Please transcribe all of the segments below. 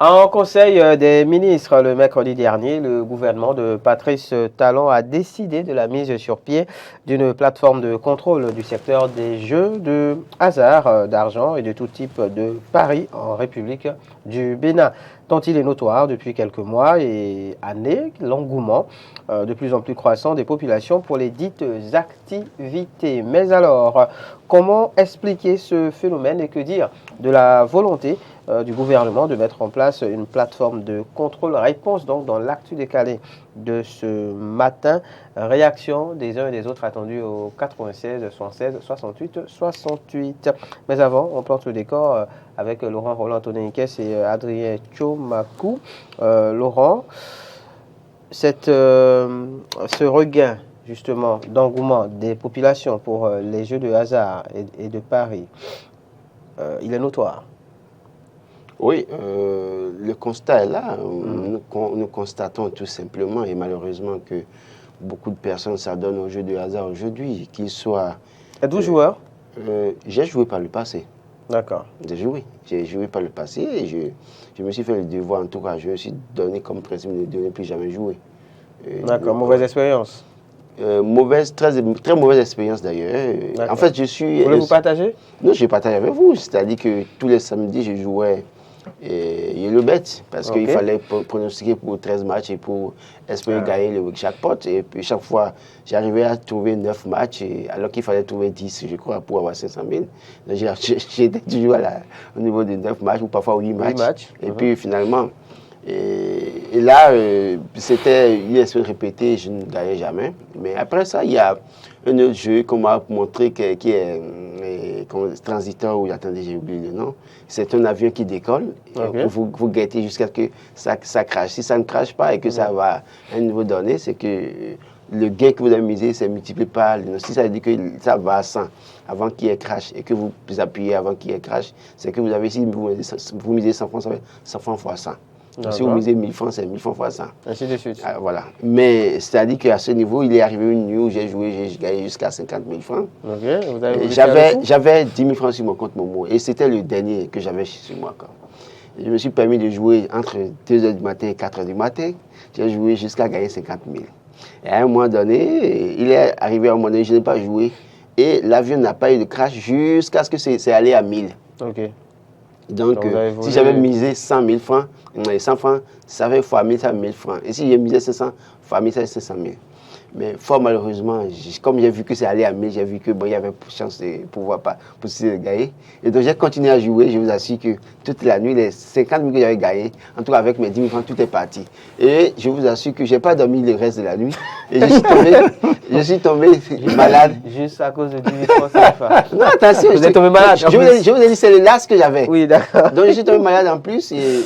En conseil des ministres, le mercredi dernier, le gouvernement de Patrice Talon a décidé de la mise sur pied d'une plateforme de contrôle du secteur des jeux de hasard, d'argent et de tout type de paris en République du Bénin, dont il est notoire depuis quelques mois et années l'engouement de plus en plus croissant des populations pour les dites activités. Mais alors, comment expliquer ce phénomène et que dire de la volonté du gouvernement de mettre en place une plateforme de contrôle réponse donc dans l'actu décalé de ce matin. Réaction des uns et des autres attendue au 96 76 68 68. Mais avant, on plante le décor avec Laurent Roland Antonin et Adrien Tchomakou. Laurent, ce regain justement d'engouement des populations pour les jeux de hasard et de paris, il est notoire. Oui, le constat est là. Nous constatons tout simplement et malheureusement que beaucoup de personnes s'adonnent aux jeux de hasard aujourd'hui, qu'ils soient... Êtes-vous joueur? J'ai joué par le passé. D'accord. J'ai joué par le passé et je me suis fait le devoir, en tout cas, je me suis donné comme principe de ne plus jamais jouer. D'accord, mauvaise expérience? Très mauvaise expérience d'ailleurs. En fait, je suis... Voulez-vous partager? Non, je partage avec vous. C'est-à-dire que tous les samedis, je jouais le bet parce qu'il fallait pronostiquer pour 13 matchs et pour espérer gagner le jackpot. Et puis chaque fois, j'arrivais à trouver 9 matchs alors qu'il fallait trouver 10, je crois, pour avoir 500 000. Donc j'étais toujours au niveau de 9 matchs ou parfois 8 matchs. Et puis finalement, et là, c'était une expérience répétée, je ne gagnais jamais. Mais après ça, il y a un autre jeu qu'on m'a montré qui est transiteur, ou attendez, j'ai oublié le nom. C'est un avion qui décolle. Vous guettez jusqu'à ce que ça crache. Si ça ne crache pas et que ça va à un niveau donné, c'est que le gain que vous avez misé, c'est multiplié par... Si ça veut dire que ça va à 100 avant qu'il y ait crash et que vous appuyez avant qu'il y ait crash, c'est que vous avez, si vous misez 100 francs, ça va être 100 francs fois 100. Donc, si vous misez 1000 francs, c'est 1000 francs fois 100. Ainsi de suite. Voilà. Mais c'est-à-dire qu'à ce niveau, il est arrivé une nuit où j'ai joué, j'ai gagné jusqu'à 50 000 francs. J'avais 10 000 francs sur mon compte Momo et c'était le dernier que j'avais sur moi. Je me suis permis de jouer entre 2h du matin et 4h du matin. J'ai joué jusqu'à gagner 50 000. Et à un moment donné, il est arrivé à un moment donné, je n'ai pas joué et l'avion n'a pas eu de crash jusqu'à ce que c'est allé à 1000. Donc, si j'avais misé 100 000 francs, 100 francs, ça fait fois 1000, ça fait 1000 francs. Et si j'ai misé 500, fois 1000, ça fait 500 000. Mais fort malheureusement, comme j'ai vu que c'est allé à 1000, j'ai vu que il y avait chance de pouvoir pas possible de gagner. Et donc j'ai continué à jouer. Je vous assure que toute la nuit, les 50 000 que j'avais gagné, en tout cas avec mes 10 000 francs, tout est parti. Et je vous assure que j'ai pas dormi le reste de la nuit. Et je suis tombé malade. Juste à cause de 10 000 francs. Non, attention. Vous êtes tombé malade. Je vous ai dit, c'est le las que j'avais. Oui, d'accord. Donc je suis tombé malade en plus. Et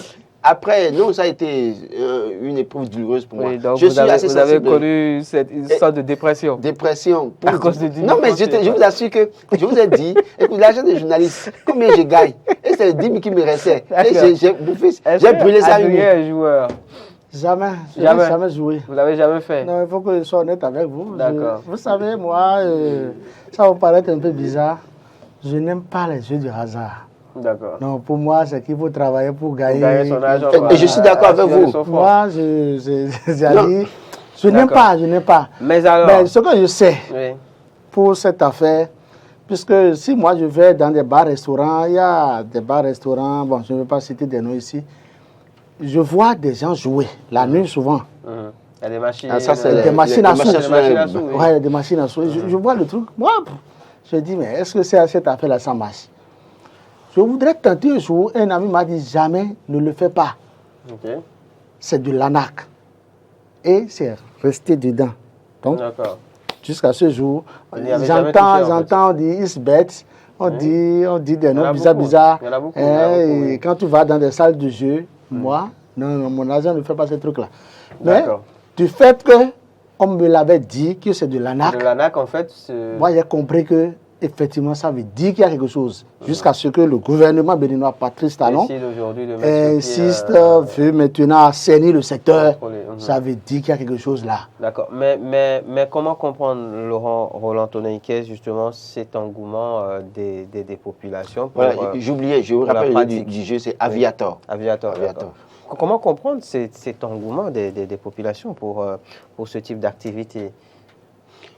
après, non, ça a été une épreuve douloureuse pour moi. Donc vous avez connu une sorte de dépression. Dépression. À cause de 10 000 Non, mais je vous assure que je vous ai dit, écoute, l'argent des journalistes, combien je gagne? Et c'est 10 000 qui me restait. Et j'ai bouffé, j'ai brûlé ça. Adrien, joueur? Jamais. Je n'ai jamais joué. Vous l'avez jamais fait? Non, il faut que je sois honnête avec vous. D'accord. Vous savez, moi, ça va vous paraître un peu bizarre. Je n'aime pas les jeux du hasard. D'accord. Non, pour moi, c'est qu'il faut travailler pour gagner. Son argent. Et je suis d'accord avec vous. Moi, je n'aime pas. Mais alors. Mais ce que je sais pour cette affaire, puisque si moi je vais dans des bars-restaurants, il y a des bars-restaurants, bon, je ne vais pas citer des noms ici, je vois des gens jouer, la nuit souvent. Il y a des machines. Ah, ça, c'est des machines à sous. Oui, des machines à sous. Je vois le truc. Moi, je dis, mais est-ce que c'est cette affaire-là, ça marche? Je voudrais tenter un jour, un ami m'a dit, jamais ne le fais pas. C'est de l'anac. Et c'est resté dedans. Donc, jusqu'à ce jour, j'entends, on dit, it's bet. On dit des noms bizarres. Et quand tu vas dans des salles de jeu, moi, non, mon agent ne fait pas ce truc-là. Mais du fait qu'on me l'avait dit que c'est de l'anac, en fait, moi j'ai compris que effectivement, ça veut dire qu'il y a quelque chose. Jusqu'à ce que le gouvernement béninois, Patrice Talon, insiste, veut maintenant assainir le secteur. ça veut dire qu'il y a quelque chose là. D'accord. Mais comment comprendre, Laurent Roland Tonneikes, justement, cet engouement des populations pour, voilà, j'oubliais, je vous rappelle le nom du jeu, c'est Aviator. Aviator. Comment comprendre cet engouement des populations pour ce type d'activité?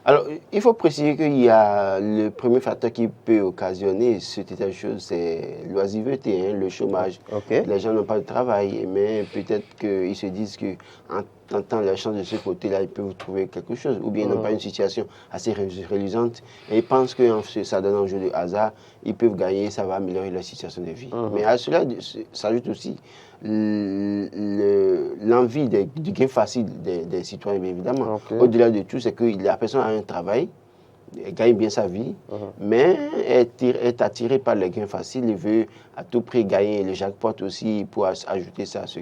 Alors, il faut préciser qu'il y a le premier facteur qui peut occasionner ce type de choses, c'est l'oisiveté, le chômage. Okay. Les gens n'ont pas de travail, mais peut-être qu'ils se disent qu'en tentant la chance de ce côté-là, ils peuvent trouver quelque chose, ou bien ils n'ont pas une situation assez reluisante, et ils pensent que ça donne un jeu de hasard, ils peuvent gagner, ça va améliorer leur situation de vie. Mais à cela s'ajoute aussi l'envie du gain facile des citoyens, bien évidemment. Au-delà de tout, c'est que la personne a un travail, elle gagne bien sa vie, mais est attirée par les gains faciles, il veut à tout prix gagner le jackpot aussi pour ajouter ça à ce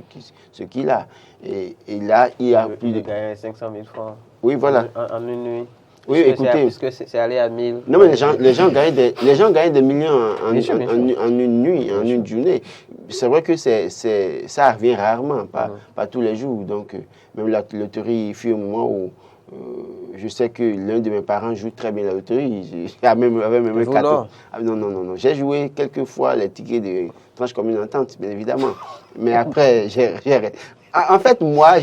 qu'il a. Et là, il y a plus de... gagner 500 000 francs. Oui, voilà. En une nuit. Oui, écoutez. Puisque c'est allé à 1000. Non, mais les gens gagnent des millions en une nuit, en une journée. C'est vrai que ça revient rarement, pas tous les jours. Donc, même la loterie, il fut un moment où je sais que l'un de mes parents joue très bien la loterie. Avait même un 14. Non. J'ai joué quelques fois les tickets de tranche comme une entente, bien évidemment. Mais après, en fait, moi,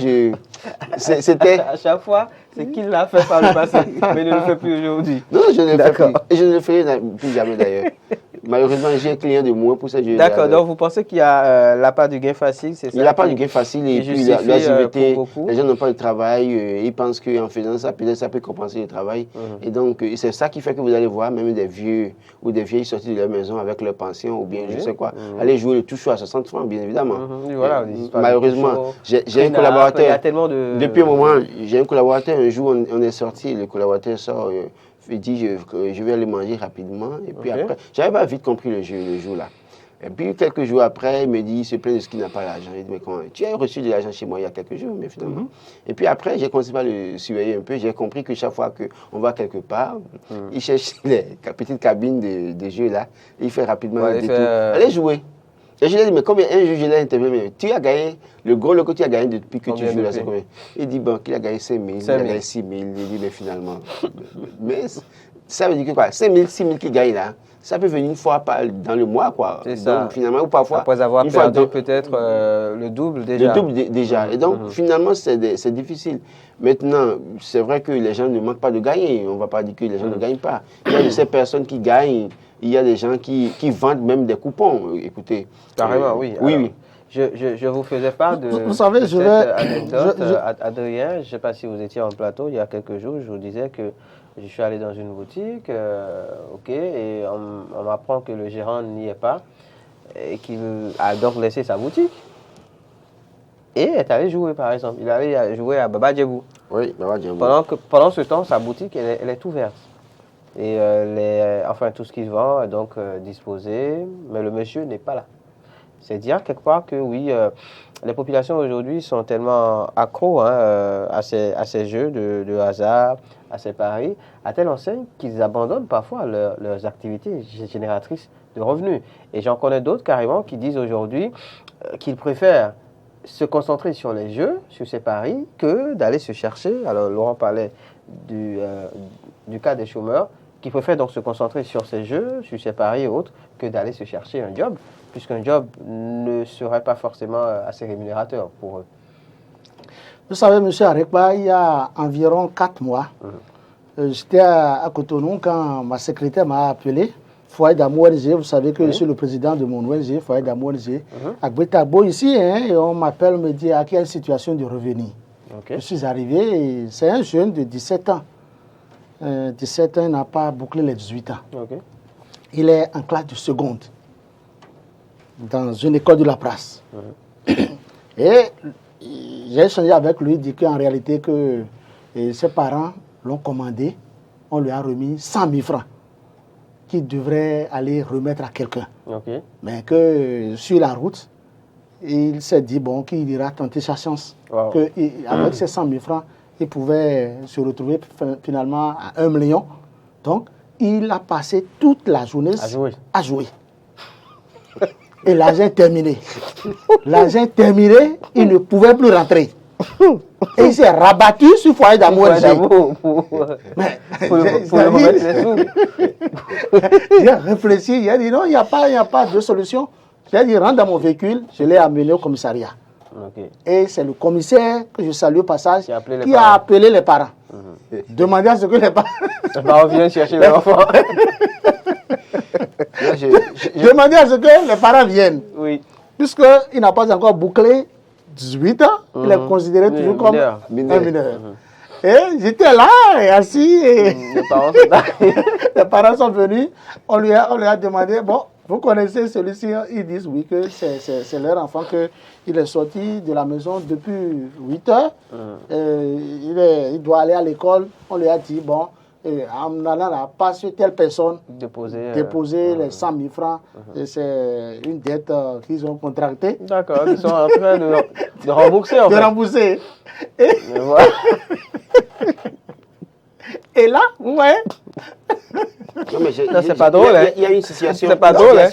c'était... À chaque fois, c'est qu'il l'a fait par le passé, mais ne le fait plus aujourd'hui. Non, je ne le fais plus. Et je ne le ferai plus jamais d'ailleurs. Malheureusement, j'ai un client de moins pour ces jeux. D'accord, donc vous pensez qu'il y a la part du gain facile, c'est ça? Il n'y a pas du gain facile et puis l'oisiveté, les gens n'ont pas de travail, ils pensent qu'en faisant ça, peut-être ça peut compenser le travail. Et donc, c'est ça qui fait que vous allez voir même des vieux ou des vieilles sortis de leur maison avec leur pension ou bien je sais quoi, aller jouer le touche à 60 francs, bien évidemment. Voilà, malheureusement, j'ai un collaborateur, il y a tellement de... depuis un moment, j'ai un collaborateur, un jour on est sorti, le collaborateur sort... il dit je vais aller manger rapidement. Et puis après, j'avais pas vite compris le jour-là. Et puis quelques jours après, il me dit, il se plaint de ce qu'il n'a pas l'argent. Il dit, mais comment? Tu as reçu de l'argent chez moi il y a quelques jours, mais finalement. Et puis après, j'ai commencé à le surveiller un peu. J'ai compris que chaque fois qu'on va quelque part, il cherche les petites cabines de jeu là. Il fait rapidement un détour. Allez jouer. Et je lui ai dit, mais combien un jour je l'ai interviewé, mais tu as gagné, le gros lot que tu as gagné depuis que tu joues là, c'est combien? Il dit, bon, qu'il a gagné 5 000, il a gagné 6 000. Il dit, mais finalement. Mais ça veut dire que quoi? 5 000, 6 000 qu'il gagne là, ça peut venir une fois dans le mois, quoi. C'est ça. Donc, finalement, ou parfois. Après avoir perdu peut-être le double déjà. Le double déjà. Et donc, finalement, c'est difficile. Maintenant, c'est vrai que les gens ne manquent pas de gagner. On ne va pas dire que les gens ne gagnent pas. Il y a de ces personnes qui gagnent. Il y a des gens qui vendent même des coupons. Écoutez. Carrément, oui. Oui, alors, oui. Je vous faisais part de vous savez, cette anecdote. Adrien, je ne sais pas si vous étiez en plateau il y a quelques jours, je vous disais que je suis allé dans une boutique, et on m'apprend que le gérant n'y est pas et qu'il a donc laissé sa boutique et est allé jouer, par exemple. Il est allé jouer à Baba Djebou. Oui, Baba Djebou. Pendant ce temps, sa boutique, elle est ouverte. Et enfin, tout ce qu'il vend est donc disposé, mais le monsieur n'est pas là. C'est dire quelque part que oui, les populations aujourd'hui sont tellement accros à ces jeux de hasard, à ces paris, à telle enseigne qu'ils abandonnent parfois leurs activités génératrices de revenus. Et j'en connais d'autres carrément qui disent aujourd'hui qu'ils préfèrent se concentrer sur les jeux, sur ces paris, que d'aller se chercher. Alors Laurent parlait du cas des chômeurs, qui préfèrent donc se concentrer sur ces jeux, sur ces paris et autres, que d'aller se chercher un job, puisqu'un job ne serait pas forcément assez rémunérateur pour eux. Vous savez, M. Arekba, il y a environ 4 mois, j'étais à Cotonou quand ma secrétaire m'a appelé, Foyer d'amour ONG, vous savez que je suis le président de mon ONG, Foyer d'amour ONG, à Gbetabo ici, et on m'appelle, me dit à quelle situation de revenir. Je suis arrivé, c'est un jeune de 17 ans. 17 ans, il n'a pas bouclé les 18 ans. Il est en classe de seconde, dans une école de la place. Et j'ai échangé avec lui, il dit qu'en réalité, que ses parents l'ont commandé, on lui a remis 100 000 francs qu'il devrait aller remettre à quelqu'un. Mais que sur la route, il s'est dit bon, qu'il ira tenter sa chance. Qu'avec ces 100 000 francs, il pouvait se retrouver finalement à 1 million. Donc, il a passé toute la journée à jouer. Et l'argent terminé. L'argent terminé, il ne pouvait plus rentrer. Et il s'est rabattu sur foyer d'amour. Il a réfléchi, il a dit non, il n'y a pas de solution. J'ai dit rentre dans mon véhicule, je l'ai amené au commissariat. Okay. Et c'est le commissaire que je salue au passage qui a appelé les parents. Demandez à ce que les parents viennent chercher l'enfant. Demandez à ce que les parents viennent. Oui. Puisqu'il n'a pas encore bouclé 18 ans, il est considéré toujours comme un mineur. Et j'étais là, et assis, et les parents sont venus, on lui a demandé, bon, vous connaissez celui-ci, ils disent oui, que c'est leur enfant, qu'il est sorti de la maison depuis 8 heures, il doit aller à l'école, on lui a dit, bon, en allant là, pas sur telle personne, déposer les 100 000 francs, c'est une dette qu'ils ont contractée. D'accord, ils sont en train de rembourser en fait. De rembourser. Et là, vous voyez. Non, c'est pas drôle. Il y a une situation. C'est pas drôle. Non,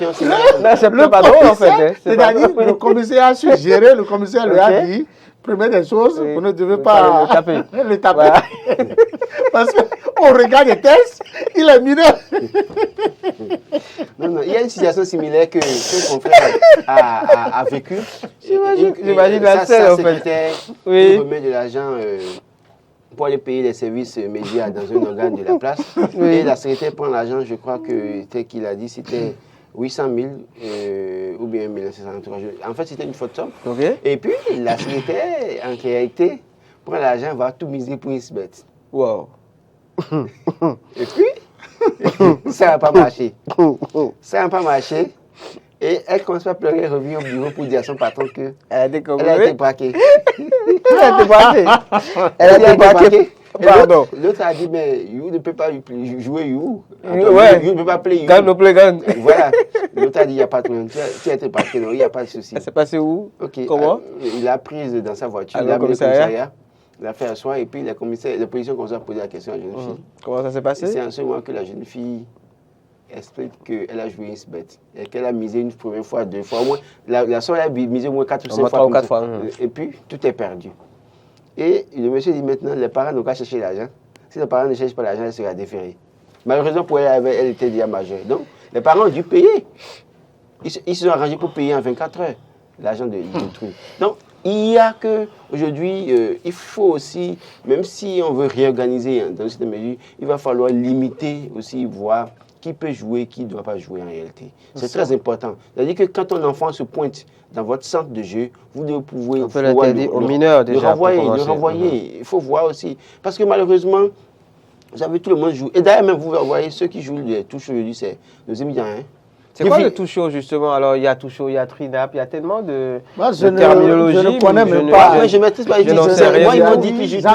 c'est pas drôle en fait. C'est-à-dire, le commissaire a suggéré, le commissaire lui a dit, première des choses, vous ne devez pas le taper. Voilà. Parce qu'on regarde les tests, il est mineur. Non, il y a une situation similaire que son frère a vécu. J'imagine la scène en fait. Il remet de l'argent pour aller payer les services médias dans un organe de la place. Et la secrétaire prend l'argent, je crois que tel qu'il a dit, c'était 800 000 ou bien 1733. En fait, c'était une faute somme. Okay. Et puis, la secrétaire, en réalité, prend l'argent, va tout miser pour Isbeth. Wow. Et puis, ça n'a pas marché. Ça n'a pas marché. Et elle commence à pleurer, elle revient au bureau pour dire à son patron qu'elle a été braquée. Elle a été braquée. Elle a été braquée. Pardon. L'autre a dit, mais you ne peut pas jouer you. Ouais. You ne peut pas play you. Gun no play gun. Voilà. L'autre a dit, il n'y a pas de problème. Tu as été braqué, non, il n'y a pas de souci. Elle s'est passée où? Ok. Comment? Il l'a prise dans sa voiture. Alors, il l'a amené au commissariat. Il a fait asseoir et puis les policiers ont posé la question à la jeune fille. Comment ça s'est passé? C'est en ce moment que la jeune fille explique qu'elle a joué Isbeth et qu'elle a misé une première fois, 2 fois. Au moins, la soeur a misé au moins 4 ou 5 fois. 3 ou 4 fois. Et puis, tout est perdu. Et le monsieur dit maintenant, les parents n'ont qu'à chercher l'argent. Si les parents ne cherchent pas l'argent, elle sera déférée. Malheureusement pour elle, elle était déjà majeure. Donc, les parents ont dû payer. Ils se sont arrangés pour payer en 24 heures l'argent de truc. Donc, il y a que aujourd'hui, il faut aussi, même si on veut réorganiser dans cette mesure, il va falloir limiter aussi, voir qui peut jouer, qui ne doit pas jouer en réalité. C'est très important. C'est-à-dire que quand un enfant se pointe dans votre centre de jeu, vous devez pouvoir aux mineurs déjà. Le renvoyer. Il faut voir aussi. Parce que malheureusement, vous avez tout le monde joue. Et d'ailleurs, même vous voyez ceux qui jouent les touches aujourd'hui, c'est nos émigrants. Hein. C'est quoi le touchot justement? Alors il y a touchot, il y a trinap, il y a tellement de terminologie. Je ne connais même pas. Moi je ne maîtrise pas. Moi ils m'ont dit qu'ils jouent.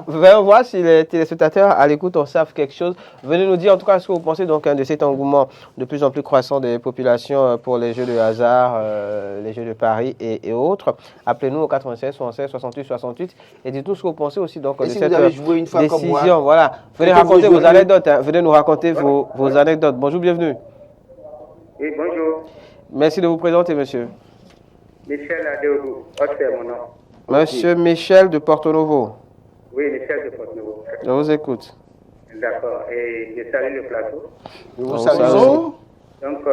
Voyons voir si les téléspectateurs à l'écoute en savent quelque chose. Venez nous dire en tout cas ce que vous pensez donc de cet engouement de plus en plus croissant des populations pour les jeux de hasard, les jeux de paris et autres. Appelez-nous au 96 76 68 68 et dites-nous ce que vous pensez aussi donc de cette décision. Voilà. Venez raconter vos anecdotes. Venez nous raconter vos anecdotes. Bonjour, bienvenue. Oui, bonjour. Merci de vous présenter, monsieur. Michel Adeoudou, c'est mon nom. Monsieur Michel de Porto Novo. Oui, Michel de Porto Novo. Je vous écoute. D'accord. Et je salue le plateau. Vous saluez. Donc,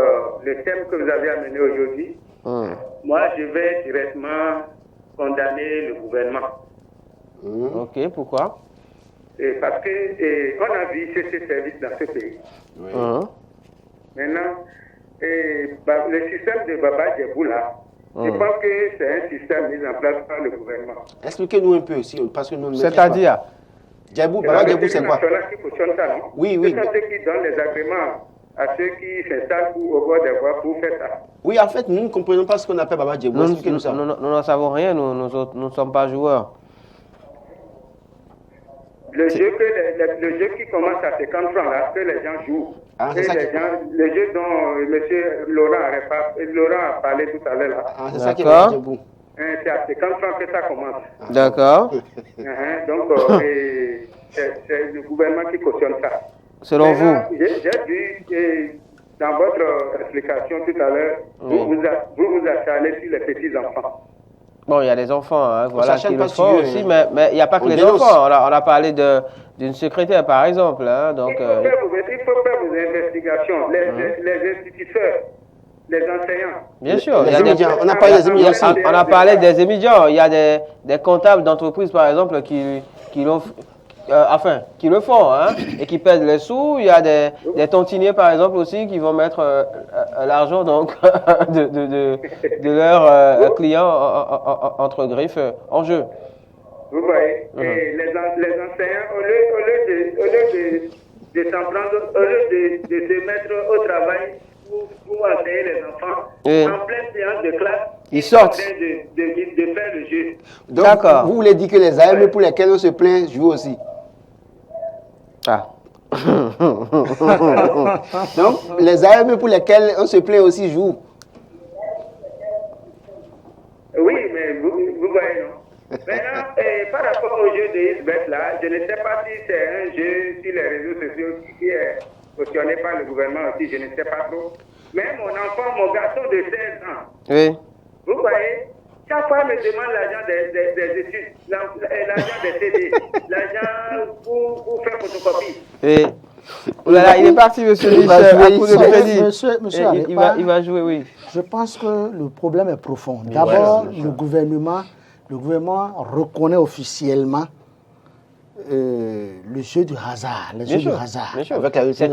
le thème que vous avez amené aujourd'hui, moi, je vais directement condamner le gouvernement. Ok, pourquoi? Parce qu'on a vu ces services dans ce pays. Oui. Maintenant, le système de Baba Djebou là, je pense que c'est un système mis en place par le gouvernement. Expliquez-nous un peu aussi, parce que nous ne c'est-à-dire Djebou, Baba Djebou, c'est quoi? Oui. C'est ceux qui donnent les agréments à ceux qui s'installent au bord des voies pour faire ça. Oui, en fait, nous ne comprenons pas ce qu'on appelle Baba Djebou. Expliquez-nous ça. Nous n'en savons rien, nous ne sommes pas joueurs. Le jeu qui commence à 50 francs là, que les gens jouent. Le jeu dont M. Laurent a parlé tout à l'heure là. C'est ça qui est Baba Djebou. C'est à 50 francs que ça commence. D'accord. Donc, c'est le gouvernement qui cautionne ça. Selon vous? J'ai vu dans votre explication tout à l'heure, vous achalez sur les petits-enfants. Bon, il y a des enfants, hein, voilà, qui le font aussi, hein. Mais il n'y a pas que les enfants. On a parlé d'une secrétaire, par exemple. Hein, donc, il faut faire vos investigations, les instituteurs, les enseignants. Bien sûr. On a parlé des étudiants. On a parlé des étudiants. Il y a des comptables d'entreprises, par exemple, qui le font, hein, et qui perdent les sous. Il y a des tontiniers, par exemple, aussi, qui vont mettre l'argent donc de leurs clients entre griffes en jeu. Vous voyez, et les enseignants, au lieu de s'en prendre, au lieu de se mettre au travail pour enseigner les enfants, en pleine séance de classe, ils sortent. En train de faire le jeu. Donc, vous voulez dire que les AME pour lesquels on se plaint jouent aussi? Ah. Donc, les AME pour lesquels on se plaint aussi jouent. Oui, mais vous voyez, non? Maintenant, par rapport au jeu de Isbeth, là, je ne sais pas si c'est un jeu sur les réseaux sociaux qui est cautionné par le gouvernement aussi, je ne sais pas trop. Mais mon garçon de 16 ans, oui. Vous voyez, chaque fois, il me demande l'argent des études, l'argent des CD, l'argent pour faire photocopie. Oui. Oh là là, il est parti, monsieur Michel, à coup de crédit. Monsieur il va jouer, oui. Je pense que le problème est profond. D'abord, le gouvernement reconnaît officiellement le jeu du hasard. C'est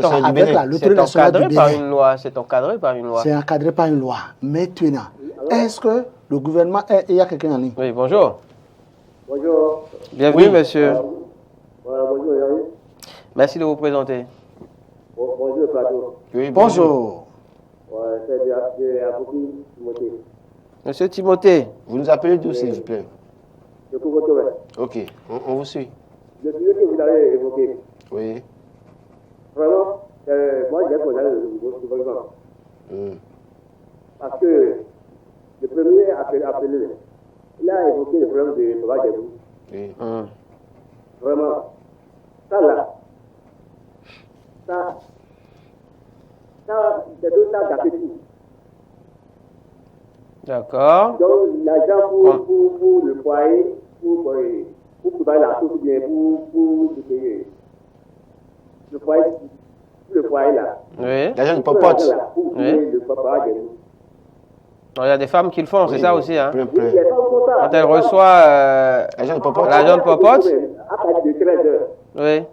encadré par une loi. C'est encadré par une loi. Maintenant, est-ce que le gouvernement... Il y a quelqu'un en ligne. Oui, bonjour. Bonjour. Bienvenue, monsieur. Bonjour, Yannick. Merci de vous présenter. Bonjour, Plateau. Oui, bonjour. C'est Abouki Timothée. Monsieur Timothée. Vous nous appelez d'où, s'il vous plaît? Je couvre tout. Ok, on vous suit. Le sujet que vous avez évoqué. Oui. Vraiment, moi, j'ai condamné le gouvernement. Parce que le premier appelé, il a évoqué le problème de Baba Djebou. Oui. Vraiment, ça là, c'est tout ça gâté tout. D'accord. Donc, l'argent pour le foyer, pour préparer la chose, bien pour le foyer là. Oui. L'argent de popote. Oui. Le papa Djebou. Il y a des femmes qui le font, c'est ça aussi, hein? Plein. Quand elles reçoivent L'argent de popote. l'argent de popote. À partir de 13 heures. Oui.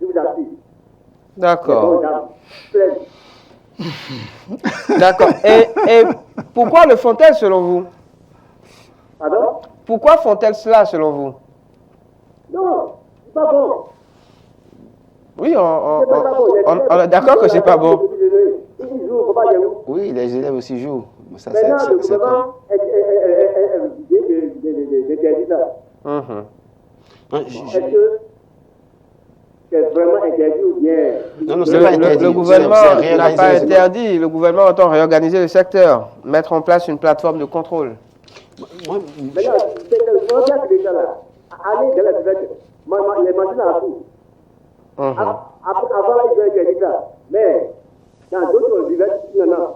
Je vous assure. D'accord. 13. D'accord. Et pourquoi le font-elles selon vous? Pardon? Pourquoi font-elles cela selon vous? Non, c'est pas bon. Oui, on est d'accord que c'est pas bon. Oui, les élèves aussi jouent. Ça, maintenant, le gouvernement interdit ça. Est-ce que c'est vraiment interdit ou bien... Non, c'est pas interdit. Le gouvernement n'a pas interdit. Le gouvernement entend réorganiser le secteur, mettre en place une plateforme de contrôle. Maintenant, c'est le projet de l'État là. Aller dans la diversion. Les machines à tout. Avant, ils ont interdit ça. Mais dans d'autres diversions, non.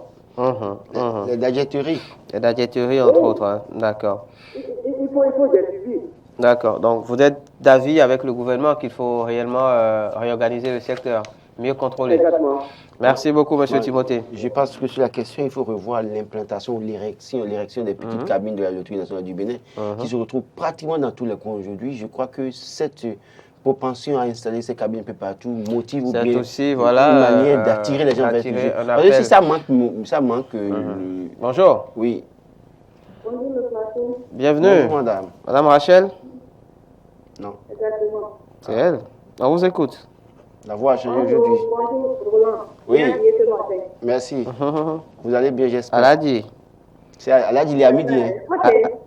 Les gadgeteries. Les gadgeteries, entre autres. Hein. D'accord. Il faut des suivis. D'accord. Donc, vous êtes d'avis avec le gouvernement qu'il faut réellement réorganiser le secteur, mieux contrôler. Exactement. Merci beaucoup, monsieur Timothée. Je pense que sur la question, il faut revoir l'implantation, l'érection des petites cabines de la Loterie nationale du Bénin, qui se retrouvent pratiquement dans tous les coins aujourd'hui. Je crois que cette propension à installer ces cabines un peu partout motive ou bien aussi, voilà, une manière d'attirer les gens vers le jeu. Parce que si ça manque Bonjour. Oui. Bonjour, le plateau. Bienvenue. Bonjour, madame. Madame Rachel? Non. Exactement. C'est elle. On vous écoute. La voix a changé aujourd'hui. Bonjour, Roland. Oui. Bien habillé ce matin. Merci. Vous allez bien, j'espère. Aladi. Aladi, il est à midi.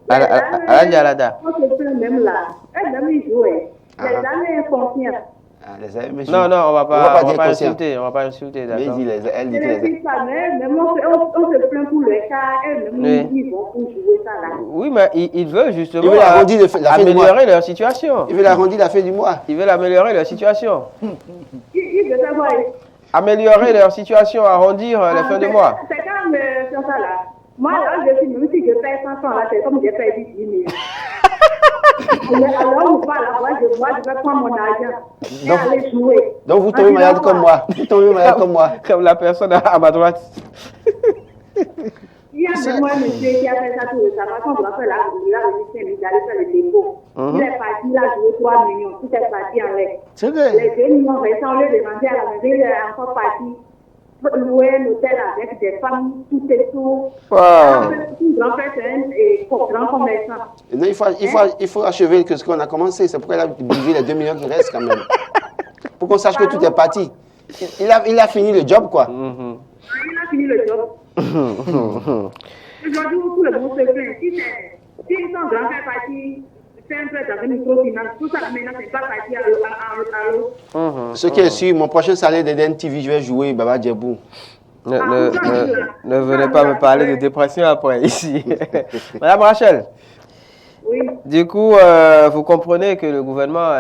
Aladi Alada. On se plaint même là. Elle même jouer. Les années inconscientes. Non, on va pas insulter. On va pas insulter, d'accord. Elle dit Je ne dis pas, mais même on se plaint pour le cas. Elle-même ils vont pour jouer ça là. Oui, mais ils veulent justement améliorer leur situation. Ils veulent arrondir la fin du mois. Ils veulent améliorer leur situation. Ils veulent savoir. Améliorer leur situation, arrondir les fins de mois. C'est quand même ça là. Moi, là, je suis même si je perds 500 là, c'est comme j'ai perdu 10 000. Alors, on va là-bas, je vais prendre mon argent et aller jouer. Donc, vous tombez malade comme moi. Vous tombez malade comme moi. Comme la personne à ma droite. Il y a même un monsieur qui a fait ça tout récemment. Quand on va faire la il a allé faire le dépôt. Il est parti, il a joué 3 millions. Tout est parti en l'air. C'est vrai. Les 2 millions restants, on les demandait à la maison, il est encore parti. Louer un hôtel avec des femmes, tout et tout. Tout grand-père, c'est un grand commerçant. Non, il faut achever ce qu'on a commencé. C'est pourquoi il a divisé les 2 millions qui restent quand même. Pour qu'on sache que tout est parti. Il a fini le job, quoi. Il a fini le job. Aujourd'hui, tout le monde se plaint. Si son grand-père est parti, c'est un peu dans une microfinance. Tout ça, maintenant, c'est pas parti à l'eau. Ce qui est sûr, mon prochain salaire de DNTV, je vais jouer Baba Djebou. Ne venez pas me parler de dépression après, ici. Madame Rachel. Oui. Du coup, vous comprenez que le gouvernement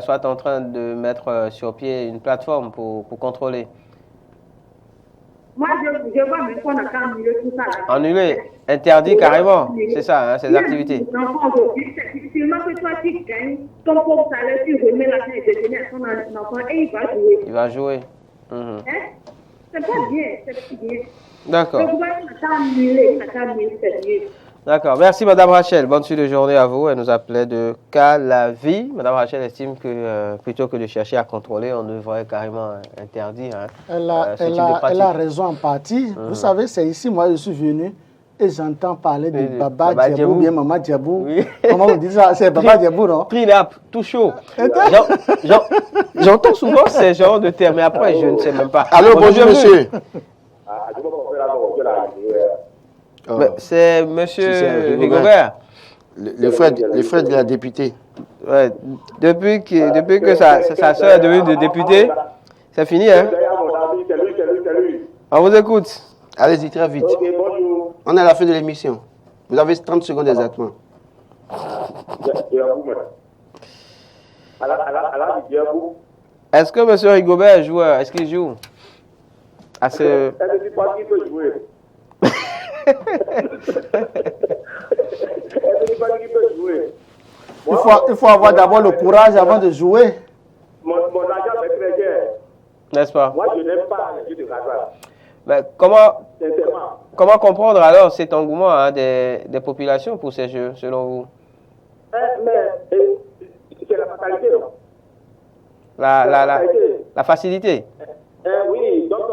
soit en train de mettre sur pied une plateforme pour contrôler. Moi, je vois même qu'on a qu'à annuler tout ça. Là. Annuler, interdit carrément, c'est ça, hein, ces activités. C'est difficilement que toi, tu gagnes ton propre salaire, tu remets l'argent et tu donnes à ton enfant et il va jouer. Il va jouer. Hein? C'est pas bien, c'est bien. D'accord. Le gouvernement n'a qu'à annuler, c'est mieux. D'accord. Merci, Madame Rachel. Bonne suite de journée à vous. Elle nous appelait de Calavi. Madame Rachel estime que plutôt que de chercher à contrôler, on devrait carrément interdire. Hein, elle a raison en partie. Vous savez, c'est ici, moi, je suis venu et j'entends parler de Baba Djebou, bien Maman Djebou. Oui. Comment on dit ça? C'est Baba Djebou, non? Trinap, tout chaud. J'entends souvent ces genres de termes, mais après, je ne sais même pas. Allô, bonjour, monsieur. C'est monsieur Rigobert. Le frère de la députée. Ouais, depuis que sa soeur est devenue députée, c'est fini, hein? On vous écoute. Allez-y, très vite. Ok, bonjour. On est à la fin de l'émission. Vous avez 30 secondes exactement. Est-ce que monsieur Rigobert est joueur? Est-ce qu'il joue? Est-ce que tu penses qu'il peut jouer? Il faut avoir d'abord le courage avant de jouer. Mon argent est très cher. N'est-ce pas? Moi, je n'aime pas les jeux de hasard. Mais comment comprendre alors cet engouement hein, des populations pour ces jeux, selon vous? Mais c'est la fatalité, non? La facilité. Oui, donc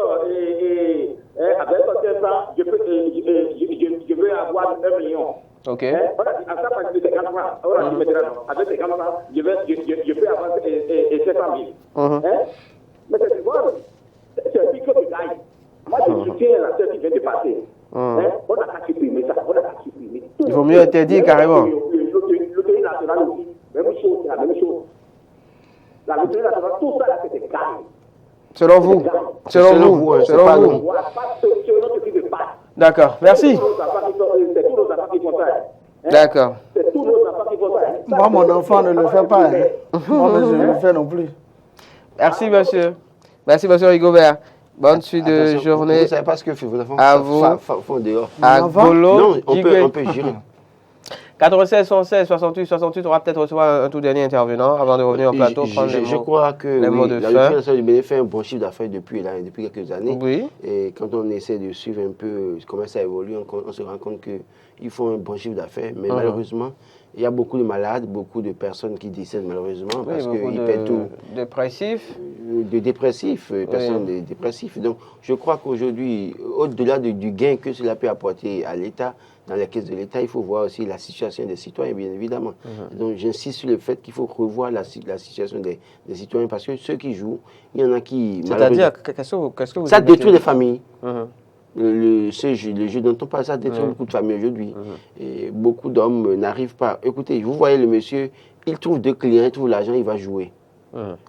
avec ça, je veux avoir 1 million. Ok. On a dit, à ça, parce que c'est 4 francs. On a dit maintenant, avec ces 4 francs, je peux avoir 700 000. Mais c'est bon, c'est plus que tu gagnes. Moi, je soutiens la chose qui vient de passer. On a qu'à supprimer ça, on a qu'à supprimer. Il vaut mieux interdire carrément. Loterie nationale aussi, même chose, c'est la même chose. La loterie nationale, tout ça, là, c'est des gagnes. Selon vous. Selon vous. D'accord, merci. D'accord. Moi, mon enfant ne le fait pas. Hein. Moi, je ne le fais non plus. Merci, monsieur. Merci, monsieur Rigobert. Bonne suite de journée. Vous ne savez pas ce que vos enfants font dehors. À Golo. Non, on peut gérer. 96 116 68 68, on va peut-être recevoir un tout dernier intervenant avant de revenir au plateau. Je crois que la Loterie du Bénin fait un bon chiffre d'affaires depuis quelques années. Oui. Et quand on essaie de suivre un peu comment ça évolue, on se rend compte qu'ils font un bon chiffre d'affaires. Mais malheureusement, il y a beaucoup de malades, beaucoup de personnes qui décèdent malheureusement parce qu'ils perdent tout. Dépressifs. De dépressifs, personnes dépressives. Donc je crois qu'aujourd'hui, au-delà du gain que cela peut apporter à l'État, dans les caisses de l'État, il faut voir aussi la situation des citoyens, bien évidemment. Donc j'insiste sur le fait qu'il faut revoir la situation des citoyens parce que ceux qui jouent, il y en a qui... C'est-à-dire, qu'est-ce que vous ça détruit les familles. Le jeu dont on parle, ça détruit beaucoup de familles aujourd'hui. Et beaucoup d'hommes n'arrivent pas. Écoutez, vous voyez le monsieur, il trouve 2 clients, il trouve l'argent, il va jouer.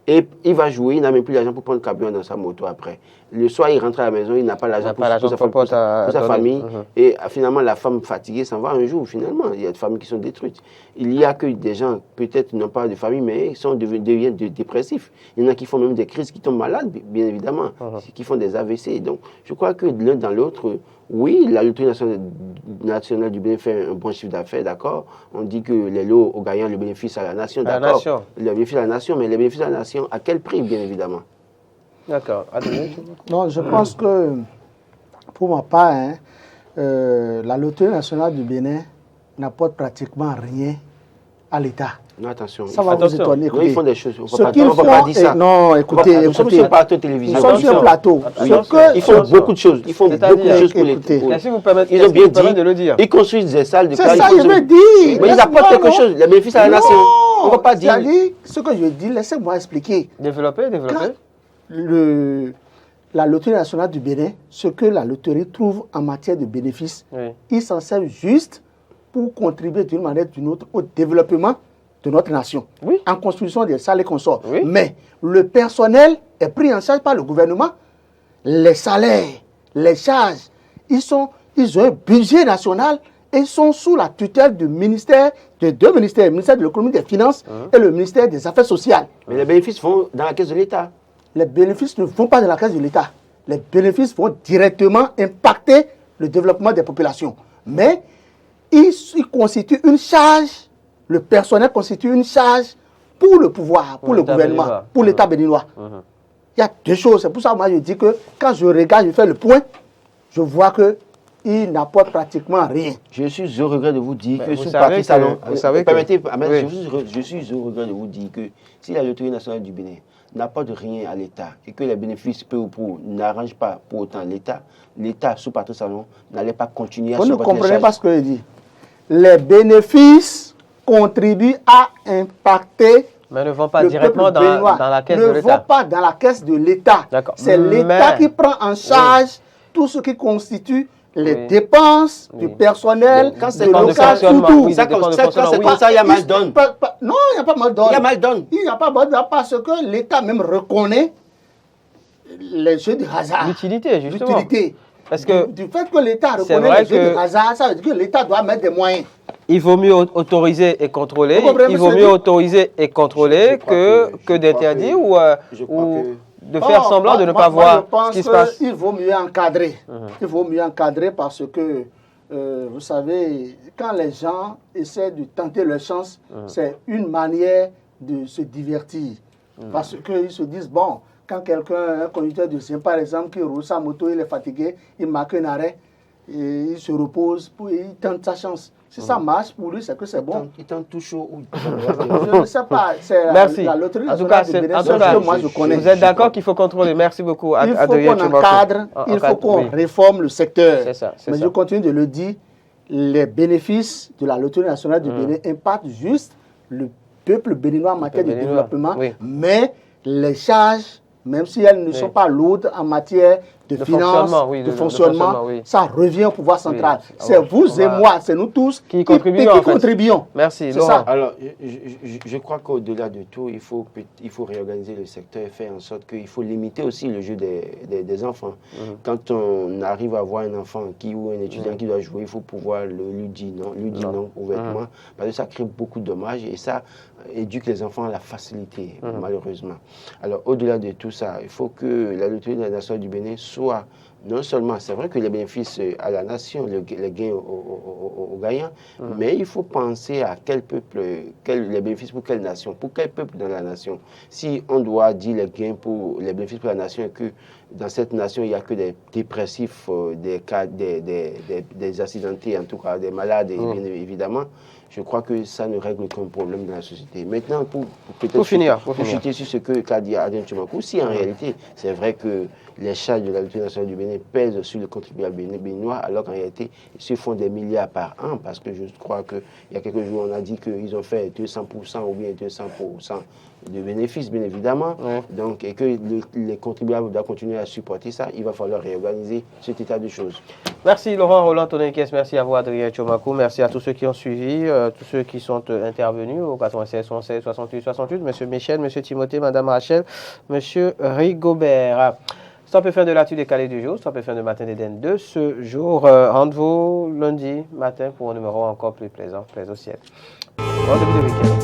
Et il va jouer, il n'a même plus l'argent pour prendre le camion dans sa moto après. Le soir, il rentre à la maison, il n'a pas l'argent pour sa famille. Et finalement, la femme fatiguée s'en va un jour, finalement. Il y a des familles qui sont détruites. Il y a que des gens, peut-être, n'ont pas de famille, mais ils deviennent dépressifs. Il y en a qui font même des crises, qui tombent malades, bien évidemment, qui font des AVC. Donc, je crois que l'un dans l'autre, Oui, la loterie nationale du Bénin fait un bon chiffre d'affaires, d'accord. On dit que les lots ont gagné le bénéfice à la nation, d'accord. Le bénéfice à la nation, mais le bénéfice à la nation, à quel prix, bien évidemment? D'accord. Non, je pense que, pour ma part, la loterie nationale du Bénin n'apporte pratiquement rien à l'État. Non, attention. Ça va vous étonner. Non, ils font des choses. On Ce ne peut pas dire ça. Non, écoutez. Nous sommes sur un plateau télévision. Nous sommes sur un plateau. Ils font beaucoup de choses. Ils font beaucoup de choses pour l'État. Si vous permettez, ils ont bien dit de le dire. Ils construisent des salles de classe. C'est ça, je veux dire. Mais ils apportent quelque chose. Les bénéfices à la nation. On ne va pas dire. C'est-à-dire, ce que je dis, laissez-moi expliquer. Développer. La loterie nationale du Bénin, ce que la loterie trouve en matière de bénéfices, ils s'en servent juste pour contribuer d'une manière ou d'une autre au développement de notre nation, en construction des salles et consorts. Mais le personnel est pris en charge par le gouvernement. Les salaires, les charges, ils ont un budget national et ils sont sous la tutelle du ministère, de deux ministères, le ministère de l'économie et des finances et le ministère des affaires sociales. Mais les bénéfices vont dans la caisse de l'État. Les bénéfices ne vont pas dans la caisse de l'État. Les bénéfices vont directement impacter le développement des populations. Mais ils constituent une charge. Le personnel constitue une charge pour le pouvoir, pour le gouvernement, pour l'État béninois. Il y a deux choses. C'est pour ça que moi je dis que quand je regarde, je fais le point, je vois qu'il n'apporte pratiquement rien. Je suis au regret de vous dire que sous Patrice Talon, je suis au regret de vous dire que si la loterie nationale du Bénin n'apporte rien à l'État et que les bénéfices peu ou prou n'arrangent pas pour autant l'État sous Patrice Talon n'allait pas continuer à supporter les charges. Vous ne comprenez pas ce que je dis. Les bénéfices contribuent à impacter mais ne vont pas directement dans la caisse de l'État. Ne vont pas dans la caisse de l'État. C'est l'État qui prend en charge tout ce qui constitue les dépenses du personnel, de local, tout. Ça, il y a mal donne. Non, il n'y a pas mal donne. Il y a mal donne. Il n'y a pas mal donne parce que l'État même reconnaît les jeux de hasard. L'utilité, justement. L'utilité. Parce que du fait que l'État reconnaît les jeux de hasard, ça veut dire que l'État doit mettre des moyens. Il vaut mieux autoriser et contrôler. Il vaut mieux autoriser et contrôler que d'interdire ou de faire semblant de ne pas voir ce qui se passe. Il vaut mieux encadrer. Il vaut mieux encadrer parce que, vous savez, quand les gens essaient de tenter leur chance, c'est une manière de se divertir. Parce qu'ils se disent, bon, quand quelqu'un, un conducteur de chien, par exemple, qui roule sa moto, il est fatigué, il marque un arrêt, et il se repose, il tente sa chance. Si ça marche pour lui, c'est que c'est bon. Il tente tout chaud. Je ne sais pas. Merci. La loterie en tout cas, que moi je connais. Vous êtes d'accord qu'il faut contrôler. Merci beaucoup. Il faut qu'on encadre, il faut qu'on réforme le secteur. C'est ça. Mais je continue de le dire, les bénéfices de la loterie nationale du Bénin impactent juste le peuple béninois en matière de développement, mais les charges, même si elles ne sont pas lourdes en matière de finances, de fonctionnement, ça revient au pouvoir central. C'est vous et moi, c'est nous tous qui contribuons. Merci. C'est ça. Alors, je crois qu'au-delà de tout, il faut réorganiser le secteur et faire en sorte qu'il faut limiter aussi le jeu des enfants. Quand on arrive à voir un enfant ou un étudiant qui doit jouer, il faut pouvoir lui dire non ouvertement, parce que ça crée beaucoup de dommages et ça éduque les enfants à la facilité, malheureusement. Alors, au-delà de tout ça, il faut que la loterie nationale du Bénin soit non seulement, c'est vrai que les bénéfices à la nation, les gains aux gagnants, mais il faut penser à quel peuple, les bénéfices pour quelle nation, pour quel peuple dans la nation. Si on doit dire les bénéfices pour la nation et que dans cette nation, il n'y a que des dépressifs, des accidentés, en tout cas des malades, bien évidemment, je crois que ça ne règle aucun problème dans la société. Maintenant, pour chuter sur ce qu'a dit Adrien Tchomakou, si en réalité, c'est vrai que les charges de la loterie nationale du Bénin pèsent sur le contribuable béninois, alors qu'en réalité, ils se font des milliards par an, parce que je crois qu'il y a quelques jours, on a dit qu'ils ont fait 200% ou bien 200% de bénéfices, bien évidemment. Donc, et que les contribuables doivent continuer à supporter ça, il va falloir réorganiser cet état de choses. Merci Laurent Roland Tonekes, merci à vous Adrien Tchomakou, merci à tous ceux qui ont suivi, tous ceux qui sont intervenus au 96 11 68 68, M. Michel, M. Timothée, Mme Rachel, M. Rigobert. Ça peut faire de l'actu décalé du jour, ça peut faire de matin d'Éden de ce jour. Rendez-vous lundi matin pour un numéro encore plus plaisant, plaisir au ciel. Bon début de week-end.